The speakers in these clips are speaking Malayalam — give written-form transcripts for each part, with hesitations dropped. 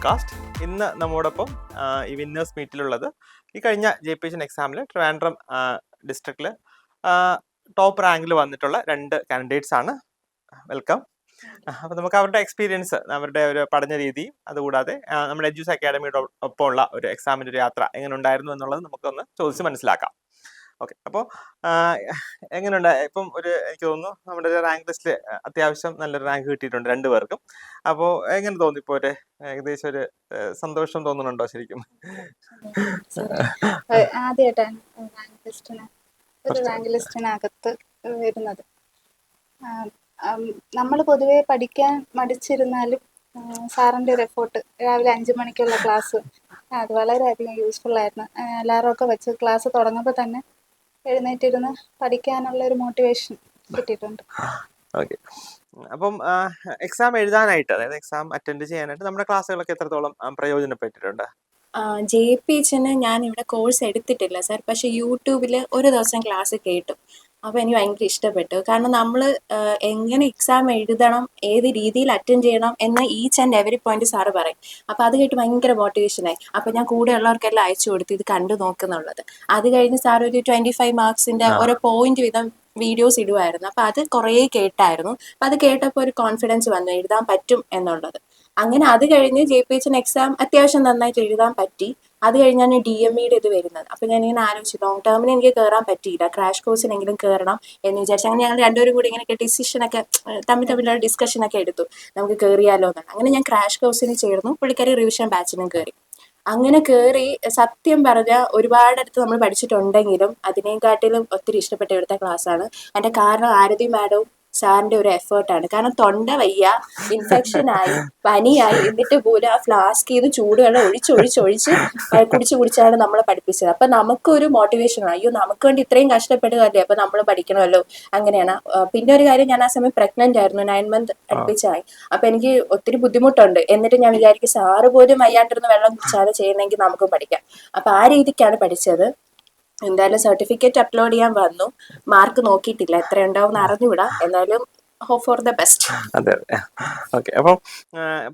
പോഡ്കാസ്റ്റ്. ഇന്ന് നമ്മോടൊപ്പം ഈ വിന്നേഴ്സ് മീറ്റിലുള്ളത് ഈ കഴിഞ്ഞ JPHN എക്സാമിൽ ട്രിവാൻഡ്രം ഡിസ്ട്രിക്റ്റിൽ ടോപ്പ് റാങ്കിൽ വന്നിട്ടുള്ള 2 കാൻഡിഡേറ്റ്സ് ആണ്. വെൽക്കം. അപ്പോൾ നമുക്ക് അവരുടെ എക്സ്പീരിയൻസ്, അവരുടെ ഒരു പഠന രീതിയും അതുകൂടാതെ നമ്മുടെ എഡ്യൂസ് അക്കാഡമിയുടെ ഒപ്പമുള്ള ഒരു എക്സാമിൻ്റെ ഒരു യാത്ര എങ്ങനെ ഉണ്ടായിരുന്നു എന്നുള്ളത് നമുക്കൊന്ന് ചോദിച്ച് മനസ്സിലാക്കാം. ഓക്കെ, അപ്പോൾ എങ്ങനെയുണ്ട് ഇപ്പം എനിക്ക് തോന്നുന്നു നമ്മുടെ റാങ്ക് ലിസ്റ്റിൽ അത്യാവശ്യം നല്ലൊരു റാങ്ക് കിട്ടിയിട്ടുണ്ട് 2 പേർക്കും. അപ്പോൾ എങ്ങനെ തോന്നി? ഇപ്പോൾ ഏകദേശം ഒരു സന്തോഷം തോന്നുന്നുണ്ടോ ശരിക്കും? ആദ്യമായിട്ടാണ് റാങ്ക് ലിസ്റ്റിനകത്ത് വരുന്നത്. നമ്മൾ പൊതുവെ പഠിക്കാൻ മടിച്ചിരുന്നാലും സാറിൻ്റെ ഒരു എഫോർട്ട്, രാവിലെ 5 മണിക്കുള്ള ക്ലാസ്, അത് വളരെയധികം യൂസ്ഫുൾ ആയിരുന്നു. അലാറമൊക്കെ വെച്ച് ക്ലാസ് തുടങ്ങുമ്പോൾ തന്നെ എഴുന്നേറ്റിരുന്ന് പഠിക്കാനുള്ള ഒരു മോട്ടിവേഷൻ കിട്ടിയിട്ടുണ്ട്. ഓക്കെ, അപ്പം എക്സാം എഴുതാനായിട്ട്, അതായത് എക്സാം അറ്റൻഡ് ചെയ്യാനായിട്ട് നമ്മുടെ ക്ലാസ്സുകളൊക്കെ എത്രത്തോളം പ്രയോജനപ്പെട്ടിട്ടുണ്ട്? JPHന് ഞാൻ ഇവിടെ കോഴ്സ് എടുത്തിട്ടില്ല സാർ, പക്ഷെ യൂട്യൂബിൽ ഒരു ദിവസം ക്ലാസ് കേട്ടു. അപ്പോൾ എനിക്ക് ഭയങ്കര ഇഷ്ടപ്പെട്ടു. കാരണം നമ്മൾ എങ്ങനെ എക്സാം എഴുതണം, ഏത് രീതിയിൽ അറ്റൻഡ് ചെയ്യണം എന്ന each and every point sir പറയും. അപ്പോൾ അത് കേട്ട് ഭയങ്കര മോട്ടിവേഷനായി. അപ്പോൾ ഞാൻ കൂടെ ഉള്ളവർക്കെല്ലാം അയച്ചു കൊടുത്തു ഇത് കണ്ടു നോക്കുന്നുള്ളത്. അത് കഴിഞ്ഞ് സാർ ഒരു 25 മാർക്സിൻ്റെ ഓരോ പോയിന്റ് വീതം വീഡിയോസ് ഇടുമായിരുന്നു. അപ്പോൾ അത് കുറേ കേട്ടായിരുന്നു. അപ്പോൾ അത് കേട്ടപ്പോൾ ഒരു കോൺഫിഡൻസ് വന്നു എഴുതാൻ പറ്റും എന്നുള്ളത്. അങ്ങനെ അത് കഴിഞ്ഞ് JPHN എക്സാം അത്യാവശ്യം നന്നായിട്ട് എഴുതാൻ പറ്റി. അത് കഴിഞ്ഞാണ് DMEയുടെ ഇത് വരുന്നത്. അപ്പോൾ ഞാനിങ്ങനെ ആലോചിച്ചു, ലോങ് ടേമിന് എനിക്ക് കയറാൻ പറ്റിയില്ല, ക്രാഷ് കോഴ്സിനെങ്കിലും കയറണം എന്ന് വിചാരിച്ചു. അങ്ങനെ ഞങ്ങൾ രണ്ടുപേരും കൂടി ഇങ്ങനെ ഡിസിഷനൊക്കെ തമ്മിലുള്ള ഡിസ്കഷനൊക്കെ എടുത്തു, നമുക്ക് കയറിയാലോ എന്നാണ്. അങ്ങനെ ഞാൻ ക്രാഷ് കോഴ്സിന് ചേർന്നു, പുള്ളിക്കാരി റിവിഷൻ ബാച്ചിനും കയറി. അങ്ങനെ കയറി സത്യം പറഞ്ഞാൽ ഒരുപാടടുത്ത് നമ്മൾ പഠിച്ചിട്ടുണ്ടെങ്കിലും അതിനെക്കാട്ടിലും ഒത്തിരി ഇഷ്ടപ്പെട്ട ഇവിടുത്തെ ക്ലാസ്സാണ്. അതിൻ്റെ കാരണം ആരതി മാഡവും സാറിൻ്റെ ഒരു എഫേർട്ടാണ്. കാരണം തൊണ്ട വയ്യ, ഇൻഫെക്ഷനായി, പനിയായി, എന്നിട്ട് പോലും ആ ഫ്ലാസ്ക് ചെയ്ത് ചൂടുവെള്ളം ഒഴിച്ച് കുടിച്ചാണ് നമ്മളെ പഠിപ്പിച്ചത്. അപ്പം നമുക്കൊരു മോട്ടിവേഷൻ, അയ്യോ നമുക്ക് വേണ്ടി ഇത്രയും കഷ്ടപ്പെടുകയല്ലേ, അപ്പം നമ്മൾ പഠിക്കണമല്ലോ. അങ്ങനെയാണ്. പിന്നെ ഒരു കാര്യം, ഞാൻ ആ സമയം പ്രഗ്നന്റ് ആയിരുന്നു, 9 മന്ത് അടുപ്പിച്ചായി. അപ്പം എനിക്ക് ഒത്തിരി ബുദ്ധിമുട്ടുണ്ട്. എന്നിട്ട് ഞാൻ വിചാരിക്കും സാറ് പോലും വയ്യാണ്ടിരുന്ന് വെള്ളം കുടിച്ചാതെ ചെയ്യുന്നെങ്കിൽ നമുക്കും പഠിക്കാം. അപ്പം ആ രീതിക്കാണ് പഠിച്ചത്. എന്തായാലും സർട്ടിഫിക്കറ്റ് അപ്ലോഡ് ചെയ്യാൻ വന്നു. മാർക്ക് നോക്കിയിട്ടില്ല, എത്ര ഉണ്ടാവും അറിഞ്ഞുകൂടാ. എന്നാലും ഹോപ്പ് ഫോർ ദ ബെസ്റ്റ്. അതെ, ഓക്കെ. അപ്പം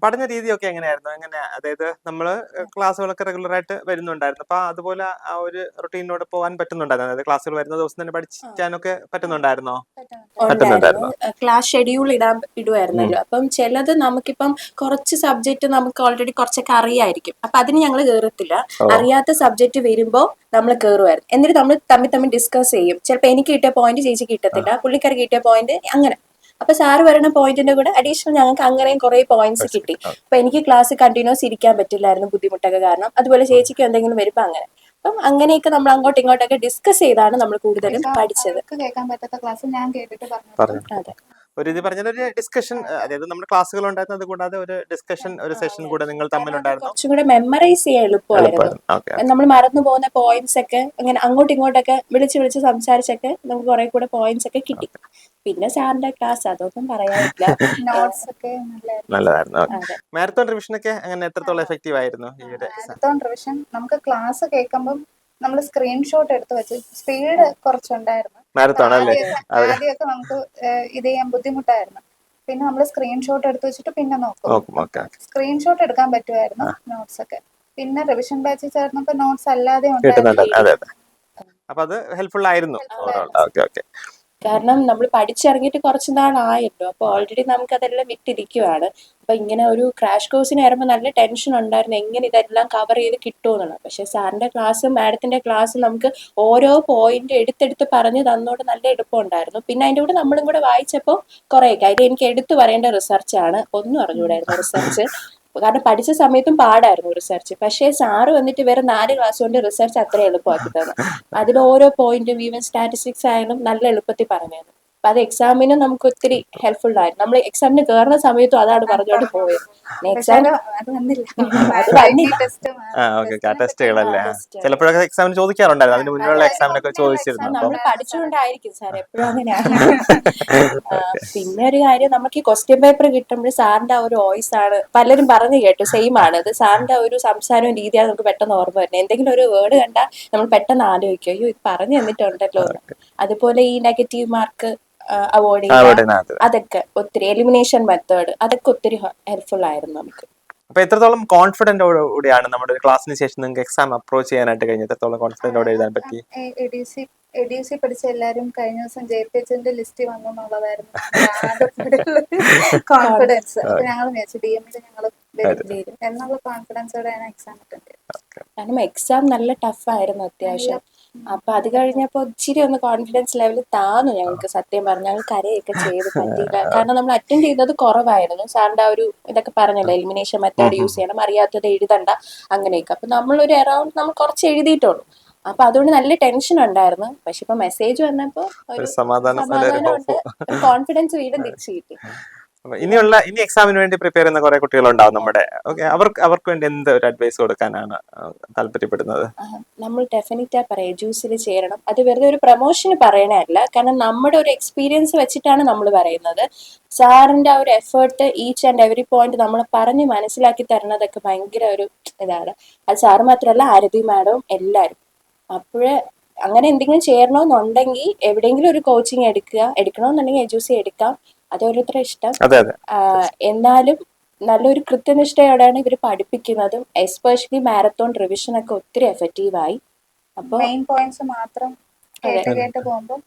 പഠന രീതിയൊക്കെ എങ്ങനെയായിരുന്നു? അതായത് നമ്മൾ ക്ലാസ്സുകളൊക്കെ റെഗുലർ ആയിട്ട് വരുന്നുണ്ടായിരുന്നു, അപ്പൊ അതുപോലെ ആ ഒരു റുട്ടീനോട് പോകാൻ പറ്റുന്നുണ്ടായിരുന്നു? അതായത് ക്ലാസ്സുകൾ വരുന്ന ദിവസം തന്നെ പഠിക്കാനൊക്കെ പറ്റുന്നുണ്ടായിരുന്നോ? ഉണ്ടായിരുന്നു. ക്ലാസ് ഷെഡ്യൂൾ ഇടുമായിരുന്നല്ലോ. അപ്പം ചിലത് നമുക്കിപ്പം കുറച്ച് സബ്ജക്റ്റ് നമുക്ക് ഓൾറെഡി കുറച്ചൊക്കെ അറിയായിരിക്കും, അപ്പൊ അതിന് ഞങ്ങൾ കയറത്തില്ല. അറിയാത്ത സബ്ജക്റ്റ് വരുമ്പോൾ നമ്മൾ കയറുമായിരുന്നു. എന്നിട്ട് നമ്മൾ തമ്മിൽ ഡിസ്കസ് ചെയ്യും. ചിലപ്പോൾ എനിക്ക് കിട്ടിയ പോയിന്റ് ചേച്ചിക്ക് കിട്ടത്തില്ല, പുള്ളിക്കാർ കിട്ടിയ പോയിന്റ് അങ്ങനെ. അപ്പൊ സാറ് പറയുന്ന പോയിന്റിന്റെ കൂടെ അഡീഷണൽ ഞങ്ങൾക്ക് അങ്ങനെയും കുറെ പോയിന്റ്സ് കിട്ടി. അപ്പൊ എനിക്ക് ക്ലാസ് കണ്ടിന്യൂസ് ഇരിക്കാൻ പറ്റില്ലായിരുന്നു, ബുദ്ധിമുട്ടൊക്കെ കാരണം. അതുപോലെ ചേച്ചിക്ക് എന്തെങ്കിലും വരുമ്പോൾ അങ്ങനെ. അപ്പം അങ്ങനെയൊക്കെ നമ്മൾ അങ്ങോട്ടും ഇങ്ങോട്ടൊക്കെ ഡിസ്കസ് ചെയ്താണ് നമ്മൾ കൂടുതലും പഠിച്ചത്. കേൾക്കാൻ പറ്റാത്ത ക്ലാസ് ഞാൻ കേട്ടിട്ട് പറഞ്ഞു. അതെ, ഒരു ഡിസ്കഷൻ, അതായത് നമ്മുടെ ക്ലാസ്സുകൾ ഉണ്ടായിരുന്നത് കൂടാതെ ഒരു ഡിസ്കഷൻ, ഒരു സെഷൻ കൂടെ നിങ്ങൾ തമ്മിലുണ്ടായിരുന്നു. കുറച്ചും കൂടെ മെമ്മറൈസ് ചെയ്യാൻ എളുപ്പമായിരുന്നു. നമ്മൾ മറന്നു പോകുന്ന പോയിന്റ്സ് ഒക്കെ അങ്ങനെ അങ്ങോട്ടും ഇങ്ങോട്ടൊക്കെ വിളിച്ച് സംസാരിച്ചൊക്കെ നമുക്ക് കുറെ കൂടെ പോയിന്റ്സ് ഒക്കെ കിട്ടി. പിന്നെ സാറിന്റെ ക്ലാസ് അതൊന്നും പറയാനില്ല, നോട്ട്സ് ഒക്കെ നല്ലതായിരുന്നു. മാരത്തോൺ റിവിഷൻ ഒക്കെ അങ്ങനെ എത്രത്തോളം എഫക്റ്റീവ് ആയിരുന്നു? മാരത്തോൺ റിവിഷൻ നമുക്ക് ക്ലാസ് കേൾക്കുമ്പോൾ നമ്മൾ സ്ക്രീൻഷോട്ട് എടുത്ത് വെച്ച് സ്പീഡ് കുറച്ചുണ്ടായിരുന്നു. ആദ്യമൊക്കെ നമുക്ക് ഇത് ചെയ്യാൻ ബുദ്ധിമുട്ടായിരുന്നു. പിന്നെ നമ്മൾ സ്ക്രീൻഷോട്ട് എടുത്ത് വെച്ചിട്ട് പിന്നെ നോക്കും. സ്ക്രീൻഷോട്ട് എടുക്കാൻ പറ്റുമായിരുന്നു നോട്ട്സ് ഒക്കെ. പിന്നെ റിവിഷൻ ബാച്ചിൽ ചേർന്നപ്പോൾ നോട്ട്സ് അല്ലാതെ അപ്പൊ അത് ഹെൽപ്ഫുൾ ആയിരുന്നു. കാരണം നമ്മൾ പഠിച്ചിറങ്ങിയിട്ട് കുറച്ച് നാളായല്ലോ, അപ്പോൾ ഓൾറെഡി നമുക്ക് അതെല്ലാം വിട്ടിരിക്കുവാണ്. അപ്പൊ ഇങ്ങനെ ഒരു ക്രാഷ് കോഴ്സിന് കയറുമ്പോൾ നല്ല ടെൻഷൻ ഉണ്ടായിരുന്നു, എങ്ങനെ ഇതെല്ലാം കവർ ചെയ്ത് കിട്ടുമെന്നുള്ളത്. പക്ഷെ സാറിന്റെ ക്ലാസ്സും മാഡത്തിന്റെ ക്ലാസ്സും നമുക്ക് ഓരോ പോയിന്റ് എടുത്തെടുത്ത് പറഞ്ഞു തന്നോട് നല്ല എളുപ്പമുണ്ടായിരുന്നു. പിന്നെ അതിന്റെ കൂടെ നമ്മളും കൂടെ വായിച്ചപ്പോൾ കുറേയൊക്കെ അതിൽ എനിക്ക് എടുത്തു പറയേണ്ട റിസർച്ചാണ്. ഒന്നും അറിഞ്ഞുകൂടായിരുന്നു റിസർച്ച്, കാരണം പഠിച്ച സമയത്തും പാടായിരുന്നു റിസർച്ച്. പക്ഷേ സാറ് വന്നിട്ട് വേറെ 4 ക്ലാസ് കൊണ്ട് റിസർച്ച് അത്ര എളുപ്പമാക്കി തന്നു. അതിൽ ഓരോ പോയിന്റും ഈവൻ സ്റ്റാറ്റിസ്റ്റിക്സ് ആയാലും നല്ല എളുപ്പത്തിൽ പറഞ്ഞായിരുന്നു. അപ്പൊ അത് എക്സാമിന് നമുക്ക് ഒത്തിരി ഹെൽപ്ഫുൾ ആയിരുന്നു. നമ്മൾ എക്സാമിന് കയറുന്ന സമയത്തും അതാണ് പറഞ്ഞോണ്ട് പോയത്. ചിലപ്പോഴൊക്കെ എക്സാമിന് ചോദിക്കാറുണ്ടായിരുന്നു, അതിന് മുന്നിലുള്ള എക്സാമിനൊക്കെ ചോദിച്ചിരുന്നു. നമ്മൾ പഠിച്ചുകൊണ്ടായിരിക്കും സാർ എപ്പോഴും അങ്ങനെയാണ്. പിന്നെ ഒരു കാര്യം, നമുക്ക് ഈ ക്വസ്റ്റ്യൻ പേപ്പർ കിട്ടുമ്പോൾ സാറിന്റെ ആ ഒരു വോയിസ് ആണ് പലരും പറഞ്ഞു കേട്ടു, സെയിം ആണ് അത്. സാറിന്റെ ഒരു സംസാരവും രീതിയാണ് നമുക്ക് പെട്ടെന്ന് ഓർമ്മ വരുന്നത്. എന്തെങ്കിലും ഒരു വേർഡ് കണ്ടാൽ നമ്മൾ പെട്ടെന്ന് ആലോചിക്കും, അയ്യോ ഇത് പറഞ്ഞു തന്നിട്ടുണ്ടല്ലോ എന്ന്. അതുപോലെ ഈ നെഗറ്റീവ് മാർക്ക് അവോയ്ഡ് ചെയ്യുക, അതൊക്കെ ഒത്തിരി എലിമിനേഷൻ മെത്തേഡ്, അതൊക്കെ ഒത്തിരി ഹെൽപ്ഫുൾ ആയിരുന്നു നമുക്ക്. അപ്പൊ എത്രത്തോളം കോൺഫിഡന്റോടെയാണ് നമ്മുടെ ഒരു ക്ലാസ്സിന് ശേഷം നിങ്ങൾക്ക് എക്സാം അപ്രോച്ച് ചെയ്യാനായിട്ട് കഴിഞ്ഞത്? എത്രത്തോളം കോൺഫിഡന്റോടെ എഴുതാൻ പറ്റി? എഡിസി പഠിച്ച എല്ലാരും കഴിഞ്ഞ ദിവസം JPHന്റെ ലിസ്റ്റ് വന്നു എന്നുള്ളതായിരുന്നു കോൺഫിഡൻസ്. അപ്പൊ ഞങ്ങൾ വിചാരിച്ചു DMൽ ഞങ്ങൾ വരും എന്നുള്ള കോൺഫിഡൻസോടെയാണ് എക്സാം അറ്റൻഡ് ചെയ്തത്. കാരണം എക്സാം നല്ല ടഫായിരുന്നു അത്യാവശ്യം. അപ്പൊ അത് കഴിഞ്ഞപ്പോ ഇച്ചിരി ഒന്ന് കോൺഫിഡൻസ് ലെവൽ താന്നു ഞങ്ങൾക്ക്. സത്യം പറഞ്ഞു ഞങ്ങൾ കരയൊക്കെ ചെയ്ത് പറ്റിയില്ല. കാരണം നമ്മൾ അറ്റൻഡ് ചെയ്തത് കുറവായിരുന്നു. സാറിന്റെ ആ ഒരു ഇതൊക്കെ പറഞ്ഞല്ലോ, എലിമിനേഷൻ മെത്തേഡ് യൂസ് ചെയ്യണം, അറിയാത്തത് എഴുതണ്ട, അങ്ങനെയൊക്കെ. അപ്പൊ നമ്മളൊരു അറൌണ്ട് നമ്മൾ കുറച്ച് എഴുതിയിട്ടുള്ളൂ. അപ്പൊ അതുകൊണ്ട് നല്ല ടെൻഷൻ ഉണ്ടായിരുന്നു. പക്ഷെ ഇപ്പൊ മെസ്സേജ് വന്നപ്പോ ഒരു സമാധാനമുണ്ട്, കോൺഫിഡൻസ് വീണ്ടും തിരിച്ചു കിട്ടി. ഇനി എക്സാമിന് വേണ്ടി പ്രിപ്പയർ ചെയ്യുന്ന കുറെ കുട്ടികളുണ്ടാവും നമ്മുടെ. അവർക്ക് വേണ്ടി എന്ത് ഒരു അഡ്വൈസ് കൊടുക്കാനാണ് താല്പര്യപ്പെടുന്നത്? നമ്മൾ ഡെഫിനറ്റാ പറയാം, ജ്യൂസിൽ ചേരണം. അത് വെറുതെ ഒരു പ്രൊമോഷന് പറയണല്ല, കാരണം നമ്മുടെ ഒരു എക്സ്പീരിയൻസ് വെച്ചിട്ടാണ് നമ്മൾ പറയുന്നത്. സാറിന്റെ ആ ഒരു effort, each and every point നമ്മൾ പറഞ്ഞ് മനസ്സിലാക്കി തരണതൊക്കെ ഭയങ്കര ഒരു ഇതാണ്. അത് സാറ് മാത്രമല്ല, ആരതി മാഡവും എല്ലാവരും. അപ്പോഴേ അങ്ങനെ എന്തെങ്കിലും ചേരണമെന്നുണ്ടെങ്കിൽ എവിടെയെങ്കിലും ഒരു കോച്ചിങ് എടുക്കണമെന്നുണ്ടെങ്കിൽ എജൂസി എടുക്കാം. അത് ഓരോരുത്തരുടെ ഇഷ്ടം. എന്നാലും നല്ലൊരു കൃത്യനിഷ്ഠയോടെയാണ് ഇവർ പഠിപ്പിക്കുന്നതും. എസ്പെഷ്യലി മാരത്തോൺ റിവിഷൻ ഒക്കെ ഒത്തിരി എഫക്റ്റീവായി. അപ്പൊ മെയിൻ പോയിന്റ്സ് മാത്രം കേട്ട് പോകുമ്പോൾ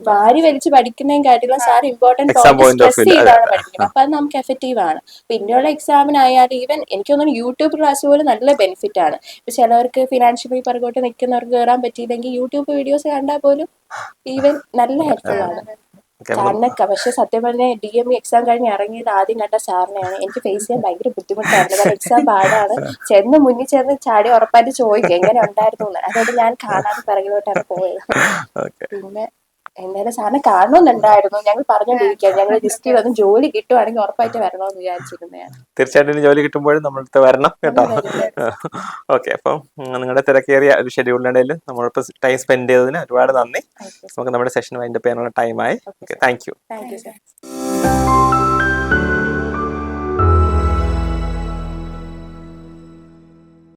വാരി വലിച്ച് പഠിക്കുന്നതിനെക്കാട്ടിലും സാർ ഇമ്പോർട്ടന്റ് പോയിന്റ് സ്ട്രെസ് ചെയ്താണ് പഠിക്കുന്നത്. അപ്പൊ അത് നമുക്ക് എഫക്റ്റീവ് ആണ്. പിന്നെയുള്ള എക്സാമിനായാലും ഈവൻ എനിക്ക് തോന്നുന്നു യൂട്യൂബ് ക്ലാസ് പോലും നല്ല ബെനിഫിറ്റ് ആണ്. ഇപ്പൊ ചിലവർക്ക് ഫിനാൻഷ്യലി പുറകോട്ട് നിൽക്കുന്നവർക്ക് കയറാൻ പറ്റിയില്ലെങ്കിൽ യൂട്യൂബ് വീഡിയോസ് കണ്ടാൽ പോലും ഈവൻ നല്ല ഹെൽപ്ഫുൾ ആണ്. സാറിനൊക്കെ പക്ഷെ സത്യം പറഞ്ഞാൽ DME എക്സാം കഴിഞ്ഞ് ഇറങ്ങിയത് ആദ്യം കണ്ട സാറിനെയാണ്. എനിക്ക് ഫേസ് ചെയ്യാൻ ഭയങ്കര ബുദ്ധിമുട്ടായിരുന്നു. കാരണം എക്സാം പാടാണ്. മുന്നിൽ ചെന്ന് ചാടി ഉറപ്പായിട്ട് ചോദിക്കും എങ്ങനെ ഉണ്ടായിരുന്നു എന്ന്. അതുകൊണ്ട് ഞാൻ കാണാതെ പിറകിലോട്ടാണ് പോയത്. പിന്നെ എന്തായാലും സാറിനെ കാണണമെന്നുണ്ടായിരുന്നു. ഞങ്ങൾ പറഞ്ഞോണ്ടിരിക്കുക, ഞങ്ങൾ ലിസ്റ്റ് വന്ന് ജോലി കിട്ടുവാണെങ്കിൽ ഉറപ്പായിട്ട് വരണമെന്ന് വിചാരിച്ചിരുന്നതാണ്. തീർച്ചയായിട്ടും ജോലി കിട്ടുമ്പോഴും നമ്മളടുത്ത് വരണം കേട്ടോ. ഓക്കെ, അപ്പം നിങ്ങളുടെ തിരക്കേറിയ ഒരു ഷെഡ്യൂളിനിടയിൽ നമ്മളിപ്പോൾ ടൈം സ്പെൻഡ് ചെയ്തതിന് ഒരുപാട് നന്ദി. നമുക്ക് നമ്മുടെ സെഷൻ വൈൻഡപ്പ് ചെയ്യാനുള്ള ടൈമായി. Thank you. Thank you sir.